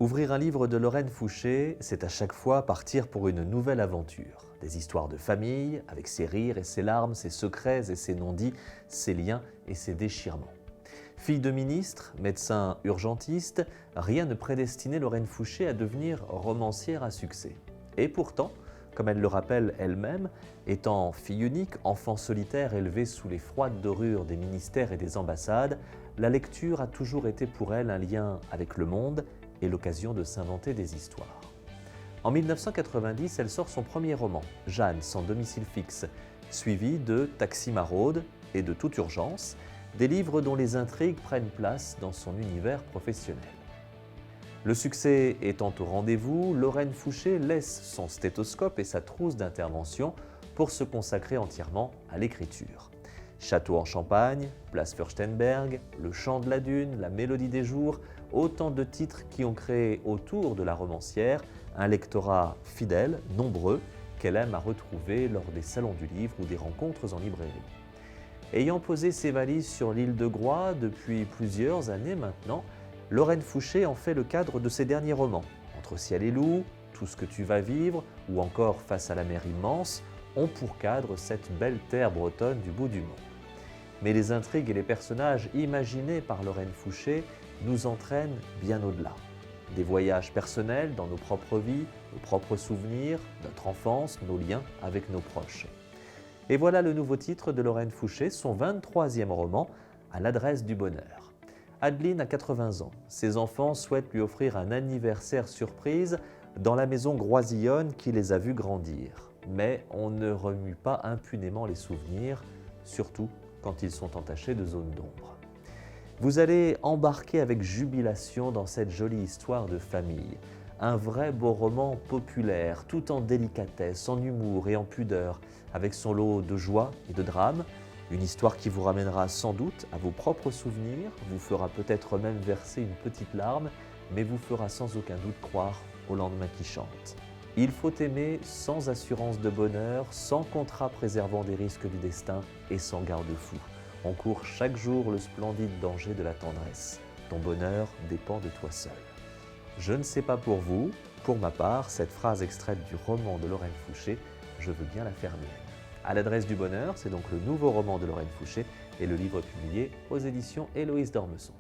Ouvrir un livre de Lorraine Fouché, c'est à chaque fois partir pour une nouvelle aventure. Des histoires de famille, avec ses rires et ses larmes, ses secrets et ses non-dits, ses liens et ses déchirements. Fille de ministre, médecin urgentiste, rien ne prédestinait Lorraine Fouché à devenir romancière à succès. Et pourtant, comme elle le rappelle elle-même, étant fille unique, enfant solitaire élevée sous les froides dorures des ministères et des ambassades, la lecture a toujours été pour elle un lien avec le monde et l'occasion de s'inventer des histoires. En 1990, elle sort son premier roman, Jeanne sans domicile fixe, suivi de Taxi maraude et de Toute urgence, des livres dont les intrigues prennent place dans son univers professionnel. Le succès étant au rendez-vous, Lorraine Fouché laisse son stéthoscope et sa trousse d'intervention pour se consacrer entièrement à l'écriture. Château en Champagne, Place Furstenberg, Le Chant de la Dune, La Mélodie des jours, autant de titres qui ont créé autour de la romancière un lectorat fidèle, nombreux, qu'elle aime à retrouver lors des salons du livre ou des rencontres en librairie. Ayant posé ses valises sur l'île de Groix depuis plusieurs années maintenant, Lorraine Fouché en fait le cadre de ses derniers romans. Entre ciel et loup, Tout ce que tu vas vivre ou encore Face à la mer immense ont pour cadre cette belle terre bretonne du bout du monde. Mais les intrigues et les personnages imaginés par Lorraine Fouché nous entraînent bien au-delà. Des voyages personnels dans nos propres vies, nos propres souvenirs, notre enfance, nos liens avec nos proches. Et voilà le nouveau titre de Lorraine Fouché, son 23e roman, À l'adresse du bonheur. Adeline a 80 ans. Ses enfants souhaitent lui offrir un anniversaire surprise dans la maison groisillonne qui les a vus grandir. Mais on ne remue pas impunément les souvenirs, surtout quand ils sont entachés de zones d'ombre. Vous allez embarquer avec jubilation dans cette jolie histoire de famille. Un vrai beau roman populaire, tout en délicatesse, en humour et en pudeur, avec son lot de joie et de drame. Une histoire qui vous ramènera sans doute à vos propres souvenirs, vous fera peut-être même verser une petite larme, mais vous fera sans aucun doute croire au lendemain qui chante. Il faut aimer sans assurance de bonheur, sans contrat préservant des risques du destin et sans garde-fou. On court chaque jour le splendide danger de la tendresse. Ton bonheur dépend de toi seul. Je ne sais pas pour vous, pour ma part, cette phrase extraite du roman de Lorraine Fouché, je veux bien la faire mienne. À l'adresse du bonheur, c'est donc le nouveau roman de Lorraine Fouché et le livre publié aux éditions Héloïse d'Ormesson.